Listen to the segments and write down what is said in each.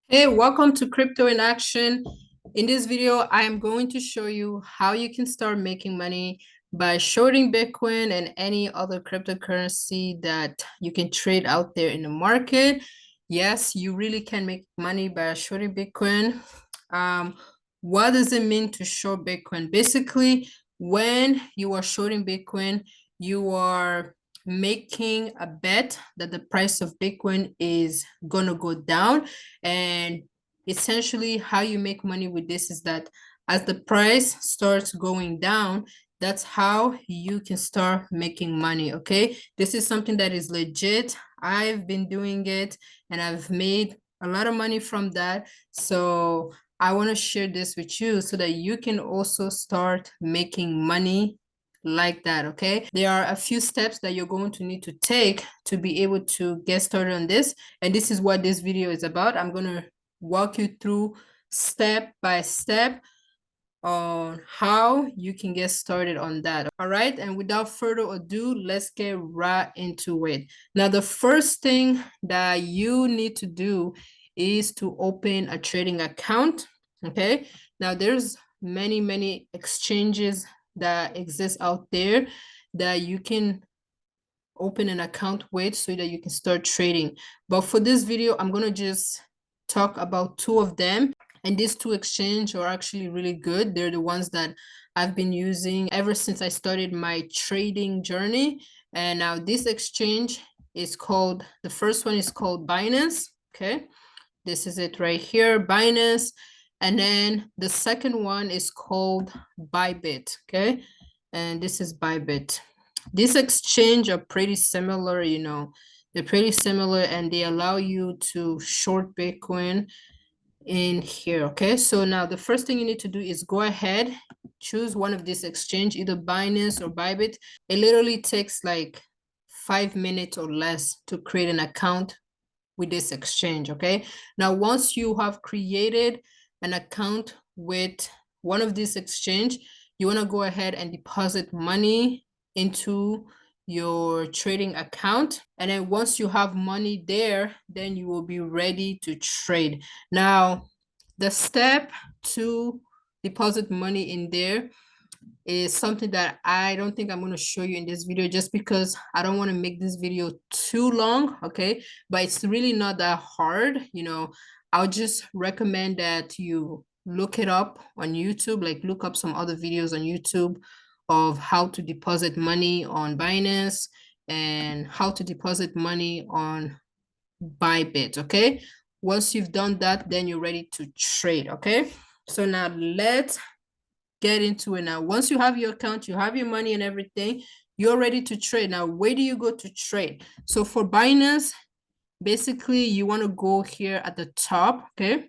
Hey, welcome to Crypto in Action. In this video, I am going to show you how you can start making money by shorting Bitcoin and any other cryptocurrency that you can trade out there in the market. Yes, you really can make money by shorting Bitcoin. What does it mean to short Bitcoin? Basically, when you are shorting Bitcoin, you are making a bet that the price of Bitcoin is gonna go down. And essentially, how you make money with this is that as the price starts going down, that's how you can start making money. Okay, this is something that is legit. I've been doing it and I've made a lot of money from that. So I want to share this with you so that you can also start making money like that. Okay, there are a few steps that you're going to need to take to be able to get started on this, and this is what this video is about. I'm going to walk you through step by step on how you can get started on that. All right, and without further ado, let's get right into it. Now, the first thing that you need to do is to open a trading account. Okay, now there's many exchanges that exist out there that you can open an account with so that you can start trading. But for this video, I'm going to just talk about two of them. And these two exchanges are actually really good. They're the ones that I've been using ever since I started my trading journey. And now this exchange is called, the first one is called Binance. Okay, this is it right here, Binance. And then the second one is called Bybit. Okay, and this is Bybit. This exchange are pretty similar, they're pretty similar, and they allow you to short Bitcoin in here. Okay, so now the first thing you need to do is go ahead, choose one of these exchange, either Binance or Bybit. It literally takes like 5 minutes or less to create an account with this exchange. Okay, now once you have created an account with one of these exchange, you want to go ahead and deposit money into your trading account. And then once you have money there, then you will be ready to trade. Now, the step to deposit money in there is something that I don't think I'm going to show you in this video, just because I don't want to make this video too long. Okay, but it's really not that hard. I'll just recommend that you look it up on YouTube, like look up some other videos on YouTube of how to deposit money on Binance and how to deposit money on Bybit. Okay, once you've done that, then you're ready to trade. Okay, so now let's get into it. Now, once you have your account, you have your money and everything, you're ready to trade. Now, where do you go to trade? So for Binance, basically you want to go here at the top. Okay,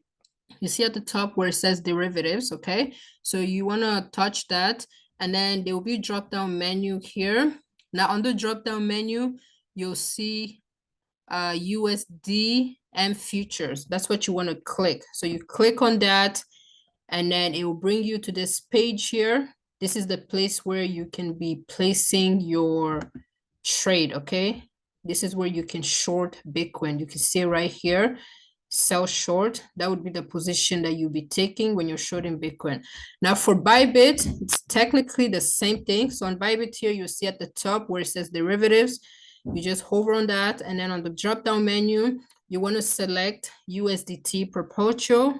you see at the top where it says derivatives. Okay, so you want to touch that, and then there will be a drop down menu here. Now on the drop down menu, you'll see USD and futures. That's what you want to click. So you click on that, and then it will bring you to this page here. This is the place where you can be placing your trade. Okay, this is where you can short Bitcoin. You can see right here, sell short. That would be the position that you'll be taking when you're shorting Bitcoin. Now for Bybit, it's technically the same thing. So on Bybit here, you see at the top where it says derivatives, you just hover on that, and then on the drop down menu, you want to select USDT perpetual.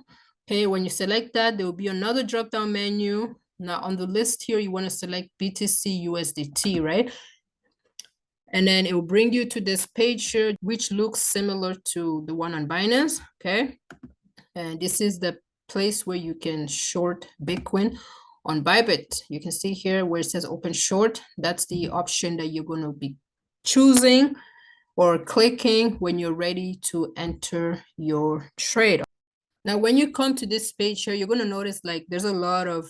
Okay, when you select that, there will be another drop down menu. Now on the list here, you want to select BTC USDT, right? And then it will bring you to this page here, which looks similar to the one on Binance. Okay, and this is the place where you can short Bitcoin on Bybit. You can see here where it says open short. That's the option that you're going to be choosing or clicking when you're ready to enter your trade. Now, when you come to this page here, you're going to notice like there's a lot of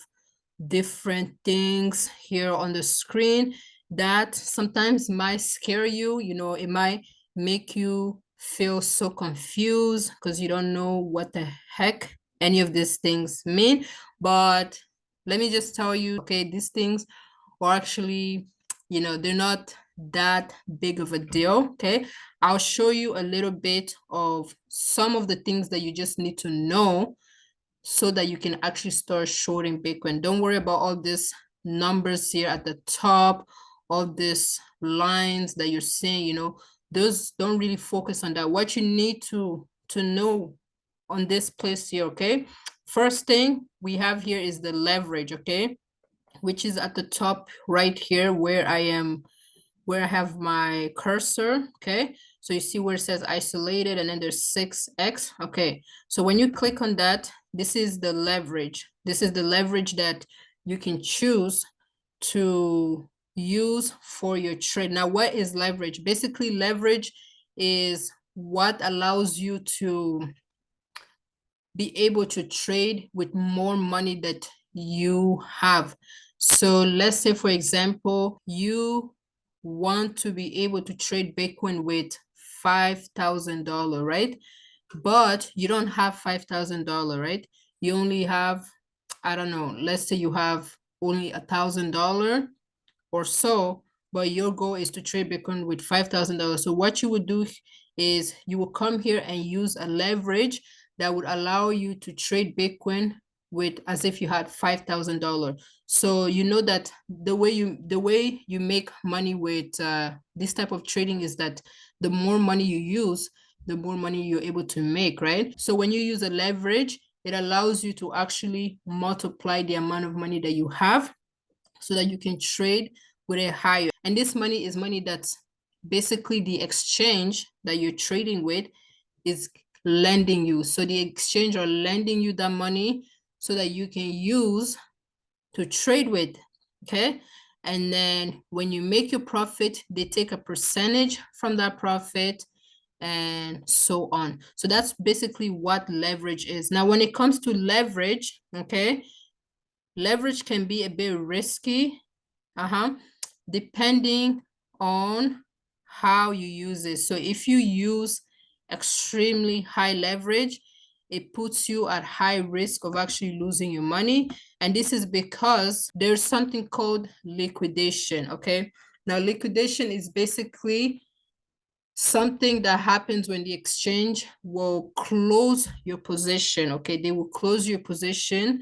different things here on the screen that sometimes might scare you. It might make you feel so confused because you don't know what the heck any of these things mean. But let me just tell you, okay, these things are actually, they're not that big of a deal. Okay, I'll show you a little bit of some of the things that you just need to know so that you can actually start shorting Bitcoin. Don't worry about all these numbers here at the top, all these lines that you're seeing, you know, those don't really focus on that. What you need to know on this place here, okay? First thing we have here is the leverage, okay? Which is at the top right here where I have my cursor, okay? So you see where it says isolated and then there's 6x, okay? So when you click on that, this is the leverage. This is the leverage that you can choose to use for your trade. Now, what is leverage? Basically, leverage is what allows you to be able to trade with more money that you have. So let's say, for example, you want to be able to trade Bitcoin with $5,000, right? But you don't have $5,000, right? You only have, I don't know, let's say you have only $1,000 or so, but your goal is to trade Bitcoin with $5,000. So what you would do is you will come here and use a leverage that would allow you to trade Bitcoin with as if you had $5,000. So you know that the way you make money with this type of trading is that the more money you use, the more money you're able to make, right? So when you use a leverage, it allows you to actually multiply the amount of money that you have so that you can trade with a higher. And this money is money that's basically the exchange that you're trading with is lending you. So the exchange are lending you that money so that you can use to trade with, okay? And then when you make your profit, they take a percentage from that profit and so on. So that's basically what leverage is. Now, when it comes to leverage, okay, leverage can be a bit risky, depending on how you use it. So if you use extremely high leverage, it puts you at high risk of actually losing your money. And this is because there's something called liquidation, okay? Now, liquidation is basically something that happens when the exchange will close your position, okay? They will close your position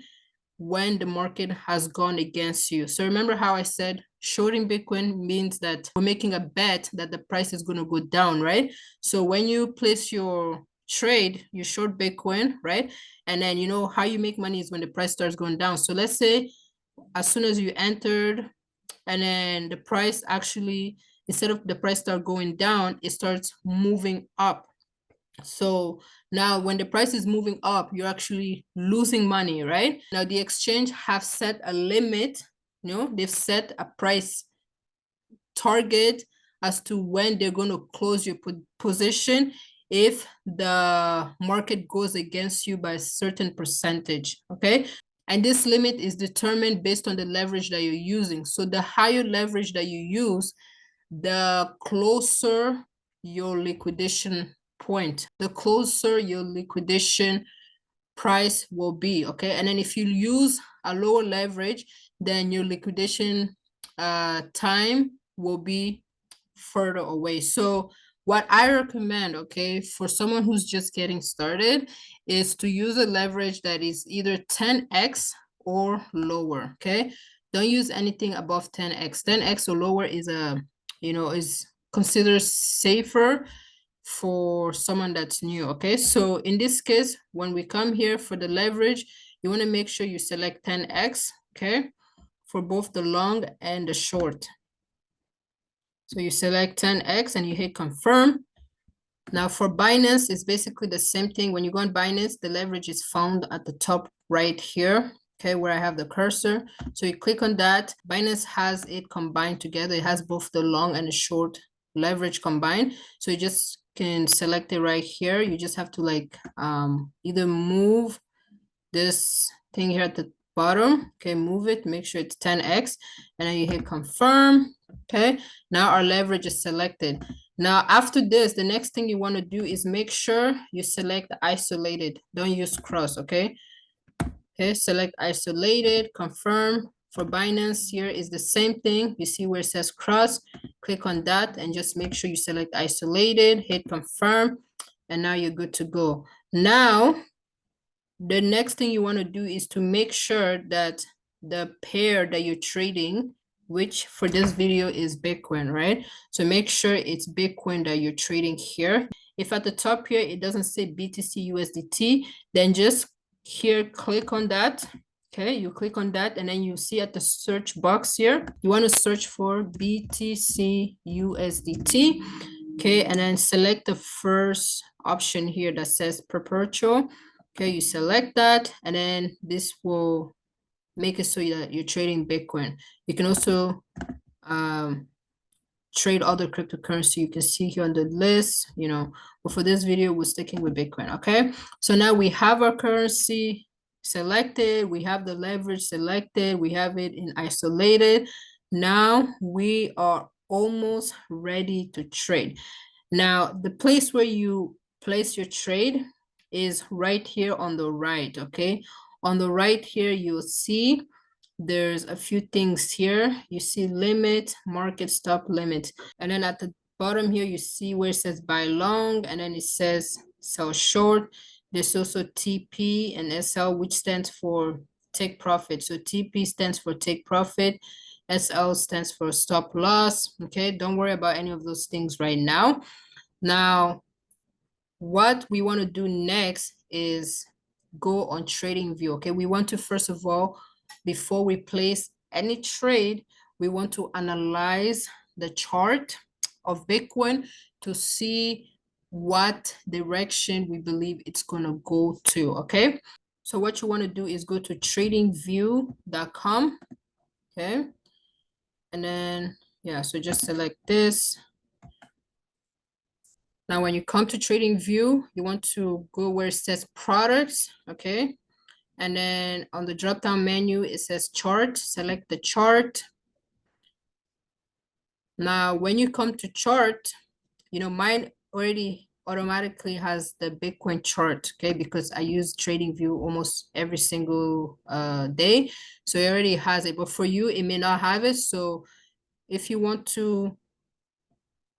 when the market has gone against you. So remember how I said shorting Bitcoin means that we're making a bet that the price is going to go down, right? So when you place your trade, you short Bitcoin, right? And then you know how you make money is when the price starts going down. So let's say as soon as you entered and then the price actually, instead of the price start going down, it starts moving up. So now when the price is moving up, you're actually losing money, right? Now the exchange have set a limit, you know, they've set a price target as to when they're going to close your position if the market goes against you by a certain percentage, okay? And this limit is determined based on the leverage that you're using. So the higher leverage that you use, the closer your liquidation point, the closer your liquidation price will be, okay? And then if you use a lower leverage, then your liquidation time will be further away. So what I recommend, okay, for someone who's just getting started is to use a leverage that is either 10x or lower, okay? Don't use anything above 10x. 10x or lower is is considered safer for someone that's new, okay? So in this case, when we come here for the leverage, you want to make sure you select 10x, okay, for both the long and the short. So you select 10x and you hit confirm. Now for Binance, it's basically the same thing. When you go on Binance, the leverage is found at the top right here, okay, where I have the cursor. So you click on that. Binance has it combined together. It has both the long and the short leverage combined. So you just can select it right here. You just have to like either move this thing here at the bottom, okay, move it, make sure it's 10x, and then you hit confirm, okay? Now our leverage is selected. Now after this, the next thing you want to do is make sure you select isolated. Don't use cross, okay? Okay, select isolated, confirm. For Binance here is the same thing. You see where it says cross, click on that and just make sure you select isolated, hit confirm, and now you're good to go. Now, the next thing you want to do is to make sure that the pair that you're trading, which for this video is Bitcoin, right? So make sure it's Bitcoin that you're trading here. If at the top here, it doesn't say BTC USDT, then just here, click on that. Okay, you click on that and then you see at the search box here, you want to search for BTC USDT. Okay, and then select the first option here that says perpetual. Okay, you select that, and then this will make it so that you're trading Bitcoin. You can also trade other cryptocurrency. You can see here on the list, but for this video, we're sticking with Bitcoin, okay? So now we have our currency selected, we have the leverage selected, we have it in isolated. Now we are almost ready to trade. Now, the place where you place your trade is right here on the right, okay? On the right here, you'll see there's a few things here. You see limit, market stop limit. And then at the bottom here, you see where it says buy long, and then it says sell short. There's also TP and SL, which stands for take profit. So TP stands for take profit. SL stands for stop loss. Okay, don't worry about any of those things right now. Now, what we want to do next is go on trading view. Okay, we want to first of all, before we place any trade, we want to analyze the chart of Bitcoin to see what direction we believe it's going to go to. Okay, so what you want to do is go to tradingview.com. Okay, and then yeah, so just select this. Now, when you come to trading view, you want to go where it says products, okay? And then on the drop-down menu, it says chart, select the chart. Now, when you come to chart, mine already automatically has the Bitcoin chart, okay? Because I use trading view almost every single day. So it already has it, but for you, it may not have it. So if you want to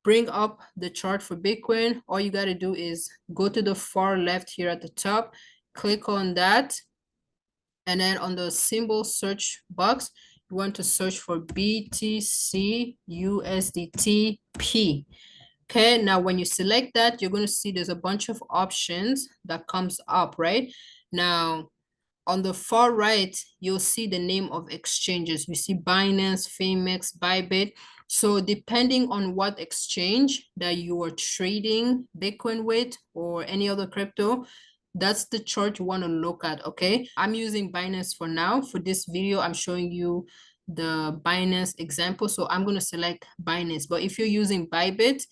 bring up the chart for Bitcoin, all you got to do is go to the far left here at the top, click on that, and then on the symbol search box, you want to search for BTC USDT P. Okay, now when you select that, you're going to see there's a bunch of options that comes up, right? Now, on the far right, you'll see the name of exchanges. You see Binance, Phemex, Bybit. So depending on what exchange that you are trading Bitcoin with or any other crypto, that's the chart you want to look at, okay? I'm using Binance for now. For this video, I'm showing you the Binance example. So I'm going to select Binance. But if you're using Bybit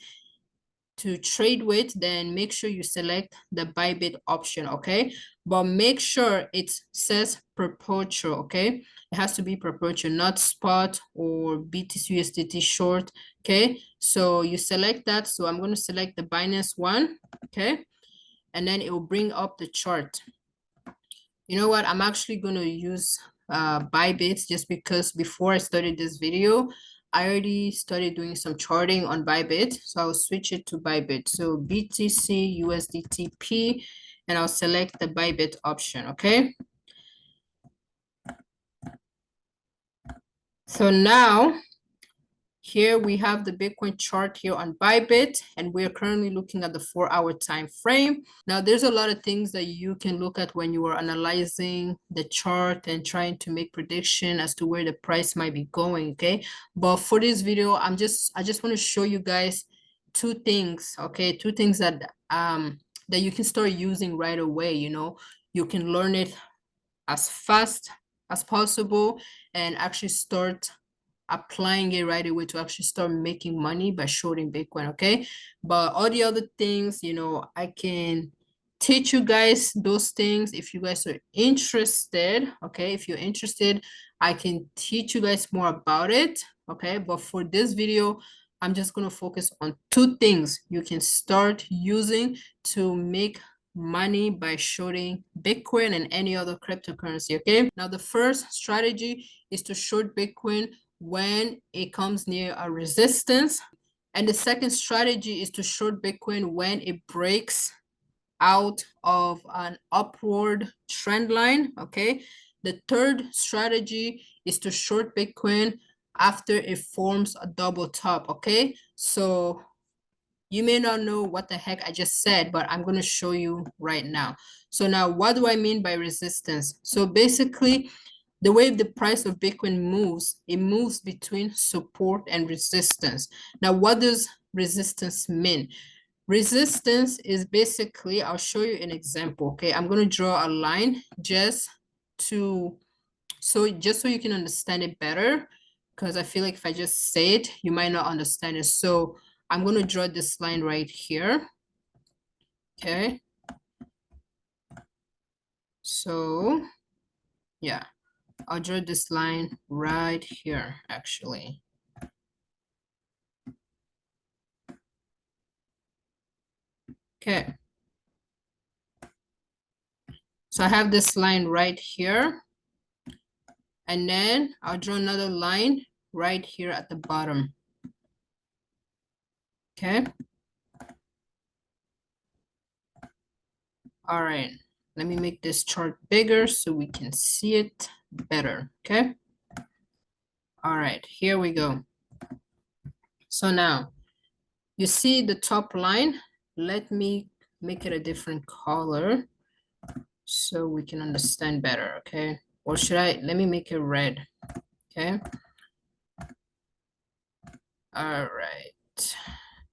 to trade with, then make sure you select the Bybit option, okay? But make sure it says perpetual, okay? It has to be perpetual, not spot or BTC USDT short, okay? So you select that. So I'm going to select the Binance one, okay? And then it will bring up the chart. You know what? I'm actually going to use Bybit just because before I started this video, I already started doing some charting on Bybit. So I'll switch it to Bybit. So BTC USDT P, and I'll select the Bybit option, okay? So now, here we have the Bitcoin chart here on Bybit, and we're currently looking at the 4-hour time frame. Now, there's a lot of things that you can look at when you are analyzing the chart and trying to make prediction as to where the price might be going, okay? But for this video, I just want to show you guys two things, okay? Two things that that you can start using right away, You can learn it as fast as possible and actually start applying it right away to actually start making money by shorting Bitcoin, okay? But all the other things, I can teach you guys those things if you guys are interested, okay? If you're interested, I can teach you guys more about it, okay? But for this video, I'm just going to focus on two things you can start using to make money by shorting Bitcoin and any other cryptocurrency, okay? Now, the first strategy is to short Bitcoin when it comes near a resistance. And the second strategy is to short Bitcoin when it breaks out of an upward trend line, okay? The third strategy is to short Bitcoin after it forms a double top, okay? So you may not know what the heck I just said, but I'm going to show you right now. So now, what do I mean by resistance? So basically, the way the price of Bitcoin moves, it moves between support and resistance. Now, what does resistance mean? Resistance is basically, I'll show you an example, okay? I'm going to draw a line just so you can understand it better, because I feel like if I just say it, you might not understand it. So I'm going to draw this line right here, okay? So yeah, I'll draw this line right here, actually. Okay. So I have this line right here. And then I'll draw another line right here at the bottom. Okay. All right. Let me make this chart bigger so we can see it better. Okay. All right. Here we go. So now you see the top line. Let me make it a different color so we can understand better. Okay. Or should I? Let me make it red. Okay. All right.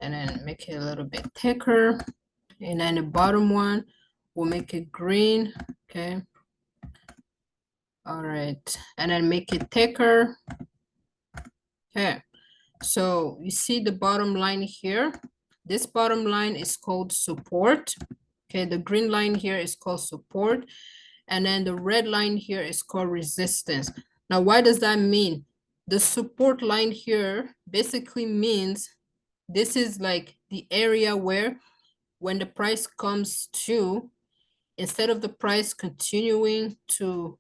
And then make it a little bit thicker. And then the bottom one, we'll make it green. Okay. All right. And then make it thicker. Okay. So you see the bottom line here. This bottom line is called support. Okay. The green line here is called support. And then the red line here is called resistance. Now, what does that mean? The support line here basically means this is like the area where when the price comes to, instead of the price continuing to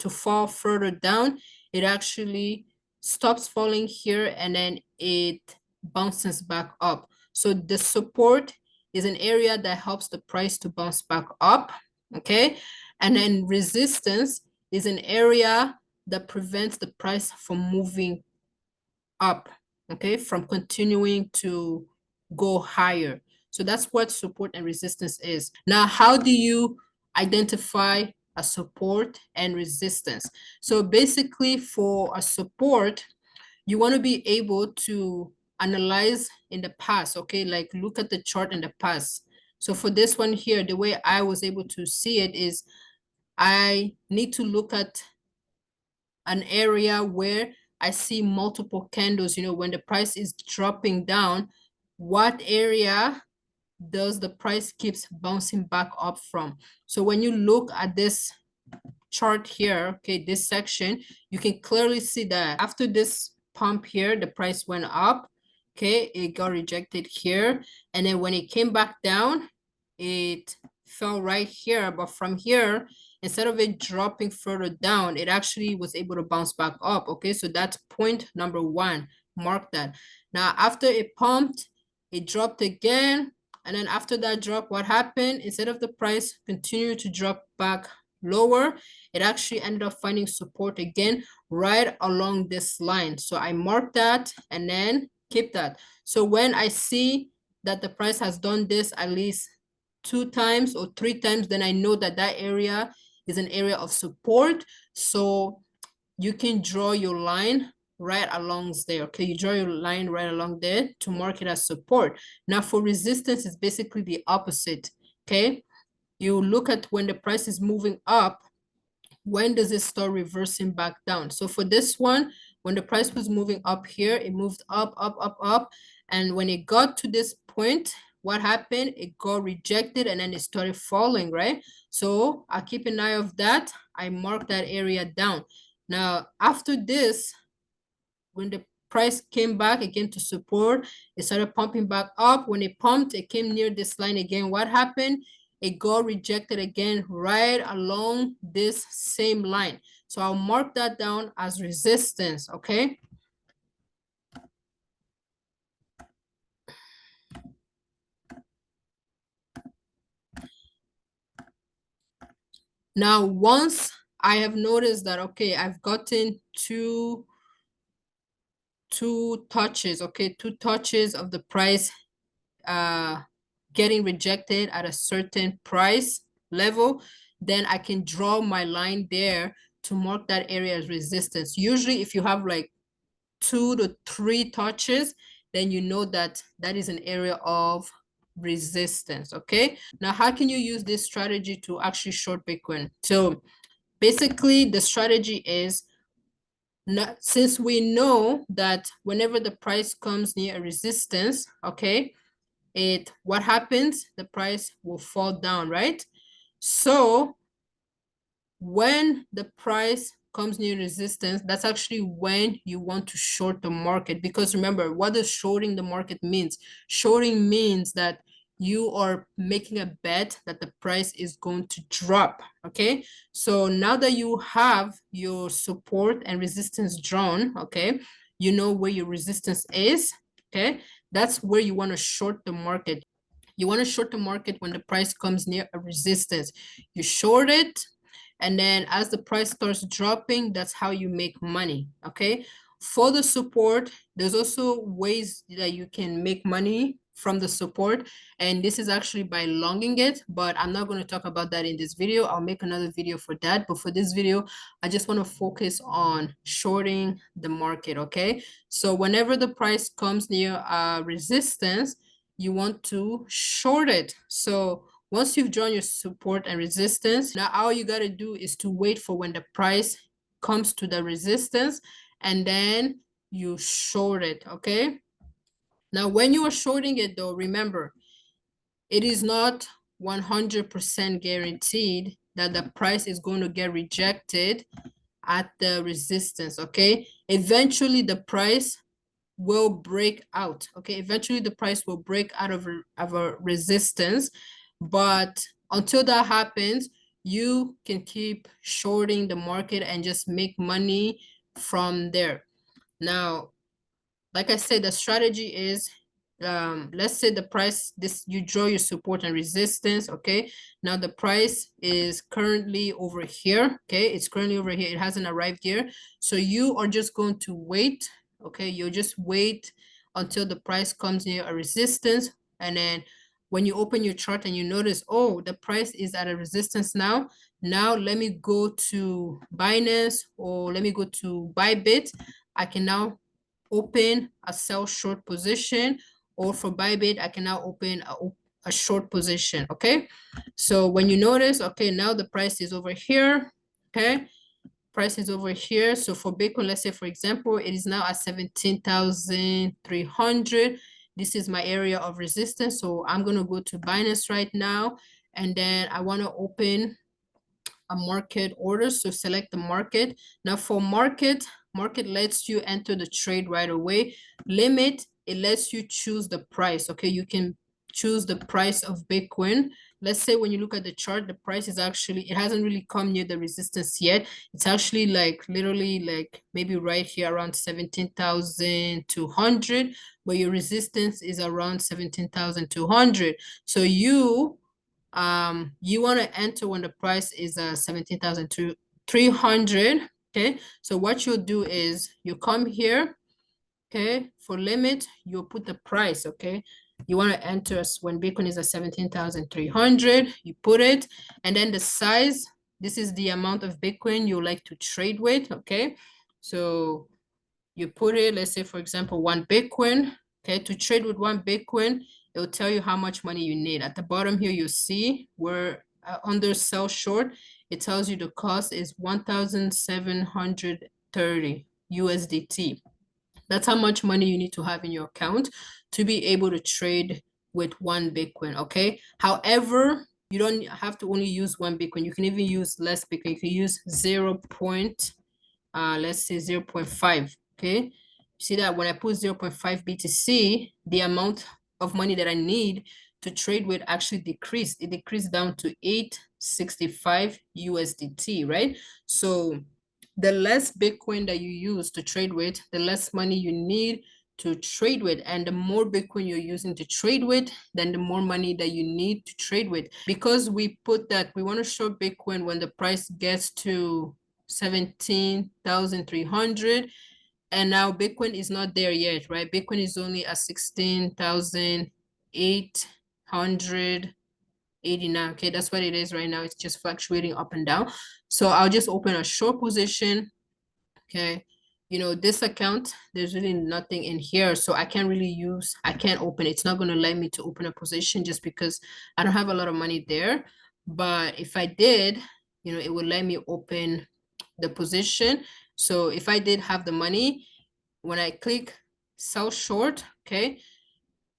fall further down, it actually stops falling here and then it bounces back up. So the support is an area that helps the price to bounce back up, okay? And then resistance is an area that prevents the price from moving up, okay, from continuing to go higher. So that's what support and resistance is. Now, how do you identify a support and resistance? So basically for a support, you want to be able to analyze in the past, okay, like look at the chart in the past. So for this one here, the way I was able to see it is I need to look at an area where I see multiple candles, when the price is dropping down, what area does the price keeps bouncing back up from? So when you look at this chart here, okay, this section, you can clearly see that after this pump here, the price went up, okay, it got rejected here. And then when it came back down, it fell right here. But from here, instead of it dropping further down, it actually was able to bounce back up. Okay, so that's point number one. Mark that. Now, after it pumped, it dropped again. And then after that drop, what happened? Instead of the price continue to drop back lower, it actually ended up finding support again right along this line. So I mark that and then keep that. So when I see that the price has done this at least 2 times or 3 times, then I know that that area is an area of support. So you can draw your line right along there. Okay, you draw your line right along there to mark it as support. Now for resistance, it's basically the opposite. Okay, you look at when the price is moving up, when does it start reversing back down? So for this one, when the price was moving up here, it moved up, up, up, up. And when it got to this point, what happened? It got rejected and then it started falling, right? So I keep an eye of that. I mark that area down. Now, after this, when the price came back again to support, it started pumping back up. When it pumped, it came near this line again. What happened? it got rejected again right along this same line. So I'll mark that down as resistance, okay? Now, once I have noticed that, okay, I've gotten two touches, okay, two touches of the price getting rejected at a certain price level, then I can draw my line there to mark that area as resistance. Usually if you have like 2 to 3 touches, then you know that that is an area of resistance, okay? Now, how can you use this strategy to actually short Bitcoin? So basically the strategy is, not, since we know that whenever the price comes near a resistance, okay, what happens? The price will fall down, right? So when the price comes near resistance, that's actually when you want to short the market. Because remember, what does shorting the market means? Shorting means that you are making a bet that the price is going to drop, okay? So now that you have your support and resistance drawn, okay, you know where your resistance is, okay? That's where you want to short the market. You want to short the market when the price comes near a resistance. You short it, and then as the price starts dropping, that's how you make money, okay? For the support, there's also ways that you can make money from the support, and this is actually by longing it, but I'm not going to talk about that in this video. I'll make another video for that, but for this video, I just want to focus on shorting the market, okay? So whenever the price comes near resistance, you want to short it. So once you've drawn your support and resistance, now all you got to do is to wait for when the price comes to the resistance, and then you short it, okay? Now, when you are shorting it though, remember, it is not 100% guaranteed that the price is going to get rejected at the resistance, okay? Eventually, the price will break out, okay? Eventually, the price will break out of a resistance, but until that happens, you can keep shorting the market and just make money from there. Now, like I said, the strategy is, let's say the price, this, you draw your support and resistance, okay? Now the price is currently over here, okay? It's currently over here. It hasn't arrived here. So you are just going to wait, okay? You'll just wait until the price comes near a resistance. And then when you open your chart and you notice, oh, the price is at a resistance now. Now let me go to Binance, or let me go to Bybit. I can now open a sell short position, or for Bybit, I can now open a short position, okay? So when you notice, okay, now the price is over here, okay? Price is over here. So for Bitcoin, let's say, for example, it is now at 17,300. This is my area of resistance. So I'm going to go to Binance right now, and then I want to open a market order. So select the market. Now for market lets you enter the trade right away. Limit, it lets you choose the price. Okay, you can choose the price of Bitcoin. Let's say when you look at the chart, the price is actually, it hasn't really come near the resistance yet. It's actually like literally like maybe right here around 17,200, but your resistance is around 17,200. So you want to enter when the price is 17,300. Okay, so what you'll do is you come here, okay, for limit you'll put the price, okay? You want to enter when Bitcoin is at 17,300, you put it, and then the size, this is the amount of Bitcoin you like to trade with, okay? So you put it, let's say for example 1 Bitcoin. Okay, to trade with 1 Bitcoin, it will tell you how much money you need. At the bottom here, you see where under sell short, it tells you the cost is 1,730 USDT. That's how much money you need to have in your account to be able to trade with 1 Bitcoin, okay? However, you don't have to only use 1 Bitcoin. You can even use less Bitcoin. You can use 0. Let's say 0.5, okay? See that when I put 0.5 BTC, the amount of money that I need to trade with actually decreased. It decreased down to 865 USDT, right? So the less Bitcoin that you use to trade with, the less money you need to trade with. And the more Bitcoin you're using to trade with, then the more money that you need to trade with. Because we put that we want to short Bitcoin when the price gets to 17,300. And now Bitcoin is not there yet, right? Bitcoin is only at 16,889. Okay, that's what it is right now. It's just fluctuating up and down. So I'll just open a short position. Okay, this account, there's really nothing in here, so I can't open it. It's not going to let me to open a position just because I don't have a lot of money there. But if I did, it would let me open the position. So if I did have the money, when I click sell short, okay,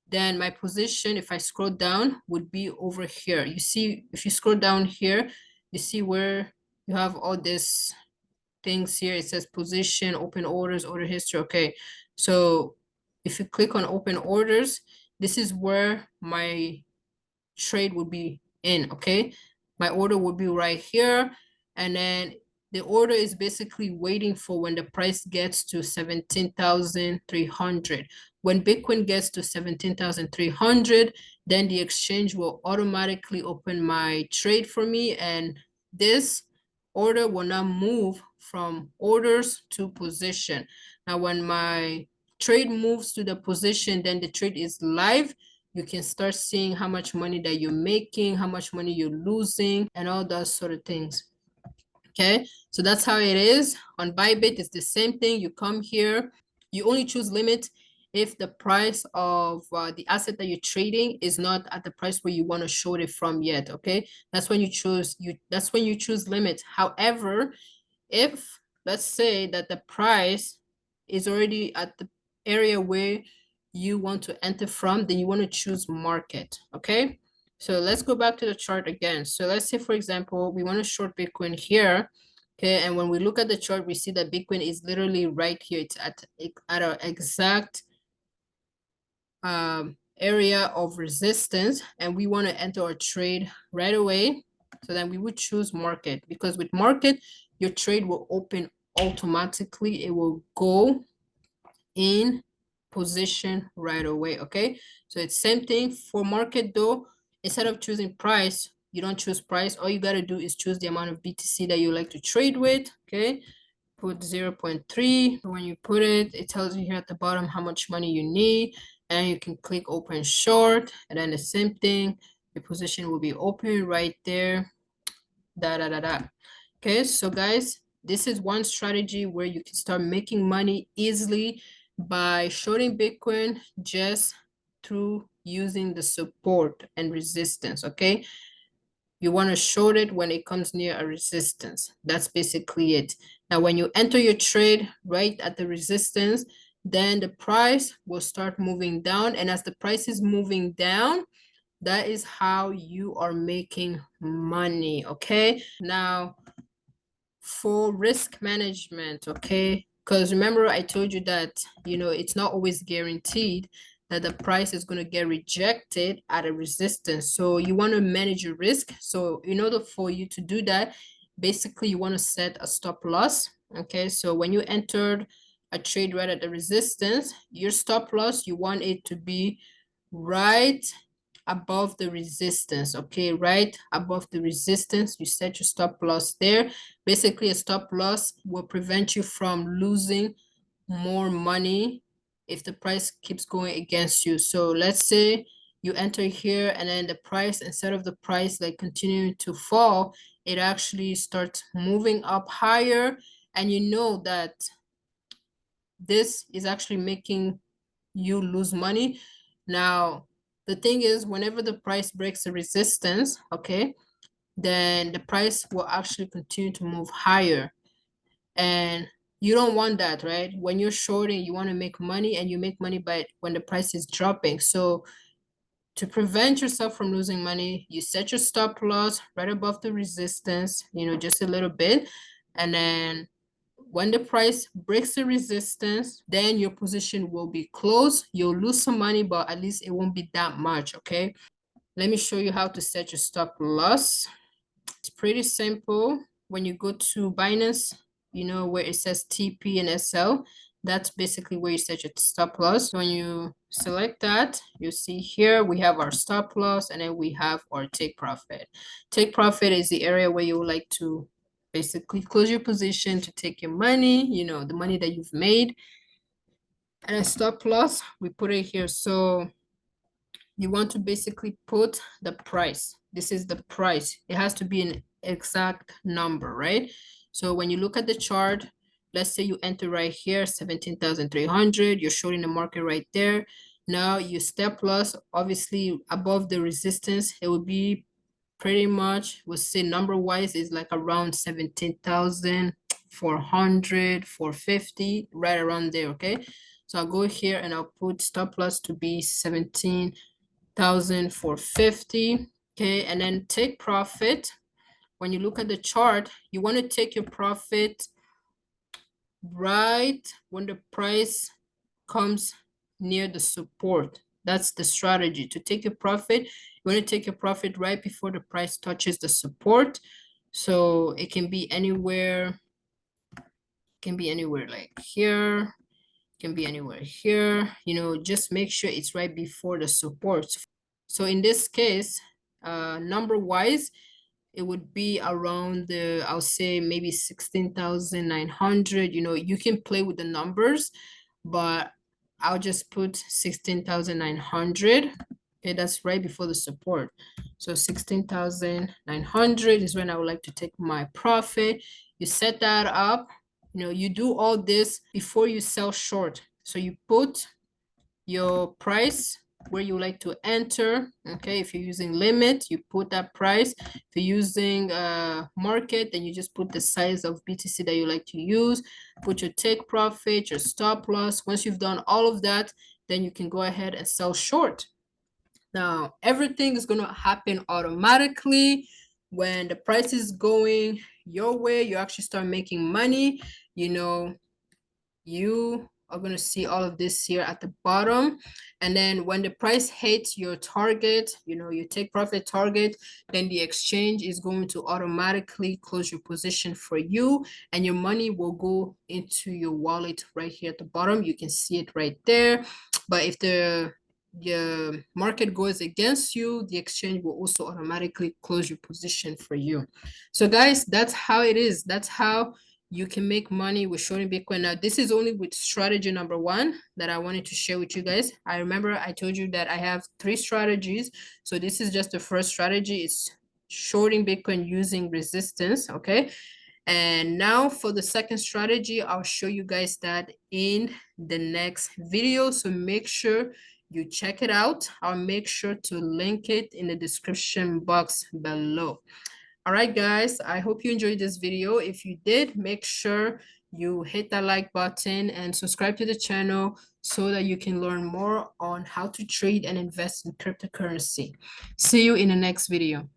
then my position, if I scroll down, would be over here. You see, if you scroll down here, you see where you have all this things here. It says position, open orders, order history. Okay, so if you click on open orders, this is where my trade would be in. Okay, my order would be right here, and then the order is basically waiting for when the price gets to 17,300. When Bitcoin gets to 17,300, then the exchange will automatically open my trade for me, and this order will now move from orders to position. Now, when my trade moves to the position, then the trade is live. You can start seeing how much money that you're making, how much money you're losing, and all those sort of things. Okay, so that's how it is. On Bybit, it's the same thing. You come here, you only choose limit if the price of the asset that you're trading is not at the price where you want to short it from yet. Okay, that's when you choose limit. However, if let's say that the price is already at the area where you want to enter from, then you want to choose market. Okay, so let's go back to the chart again. So let's say, for example, we want to short Bitcoin here. Okay, and when we look at the chart, we see that Bitcoin is literally right here. It's at an exact area of resistance, and we want to enter our trade right away. So then we would choose market, because with market, your trade will open automatically. It will go in position right away. Okay, so it's same thing for market though. Instead of choosing price, you don't choose price. All you got to do is choose the amount of BTC that you like to trade with. Okay, put 0.3. When you put it, it tells you here at the bottom how much money you need, and you can click open short, and then the same thing, the position will be open right there. Okay, so guys, this is one strategy where you can start making money easily by shorting Bitcoin just through using the support and resistance. Okay, you want to short it when it comes near a resistance. That's basically it. Now, when you enter your trade right at the resistance, then the price will start moving down. And as the price is moving down, that is how you are making money. Okay, now for risk management, okay, because remember I told you that it's not always guaranteed that the price is going to get rejected at a resistance. So you want to manage your risk. So in order for you to do that, basically you want to set a stop loss. Okay, so when you entered a trade right at the resistance, your stop loss, you want it to be right above the resistance. Okay, right above the resistance, you set your stop loss there. Basically, a stop loss will prevent you from losing more money if the price keeps going against you. So let's say you enter here, and then the price, instead of the price like continuing to fall, it actually starts moving up higher, and you know that this is actually making you lose money. Now, the thing is, whenever the price breaks the resistance, okay, then the price will actually continue to move higher. And you don't want that, right? When you're shorting, you want to make money, and you make money by when the price is dropping. So to prevent yourself from losing money, you set your stop loss right above the resistance, just a little bit. And then when the price breaks the resistance, then your position will be closed. You'll lose some money, but at least it won't be that much, okay? Let me show you how to set your stop loss. It's pretty simple. When you go to Binance, you know where it says TP and SL, that's basically where you set your stop loss. When you select that, you see here we have our stop loss, and then we have our take profit. Take profit is the area where you would like to basically close your position to take your money, you know, the money that you've made. And a stop loss, we put it here. So you want to basically put the price. This is the price. It has to be an exact number, right? So when you look at the chart, let's say you enter right here, 17,300, you're shorting the market right there. Now you step loss, obviously above the resistance, it would be pretty much, we'll say number wise is like around 17,400, 450, right around there, okay? So I'll go here and I'll put stop loss to be 17,450, okay? And then take profit. When you look at the chart, you want to take your profit right when the price comes near the support. That's the strategy. To take your profit, you want to take your profit right before the price touches the support. So it can be anywhere, like here, can be anywhere here, you know, just make sure it's right before the support. So in this case, number wise, it would be around the, I'll say maybe 16,900. You know, you can play with the numbers, but I'll just put 16,900. Okay, that's right before the support. So 16,900 is when I would like to take my profit. You set that up. You know, you do all this before you sell short. So you put your price where you like to enter. Okay, if you're using limit, you put that price. If you're using market, then you just put the size of BTC that you like to use. Put your take profit, your stop loss. Once you've done all of that, then you can go ahead and sell short. Now, everything is going to happen automatically. When the price is going your way, you actually start making money. You know, you are going to see all of this here at the bottom. And then when the price hits your target, you know, your take profit target, then the exchange is going to automatically close your position for you, and your money will go into your wallet right here at the bottom. You can see it right there. But if the market goes against you, the exchange will also automatically close your position for you. So guys, that's how it is. That's how you can make money with shorting Bitcoin. Now, this is only with strategy number one that I wanted to share with you guys. I remember I told you that I have 3 strategies. So this is just the first strategy. It's shorting Bitcoin using resistance, okay? And now for the second strategy, I'll show you guys that in the next video. So make sure you check it out. I'll make sure to link it in the description box below. All right, guys, I hope you enjoyed this video. If you did, make sure you hit that like button and subscribe to the channel so that you can learn more on how to trade and invest in cryptocurrency. See you in the next video.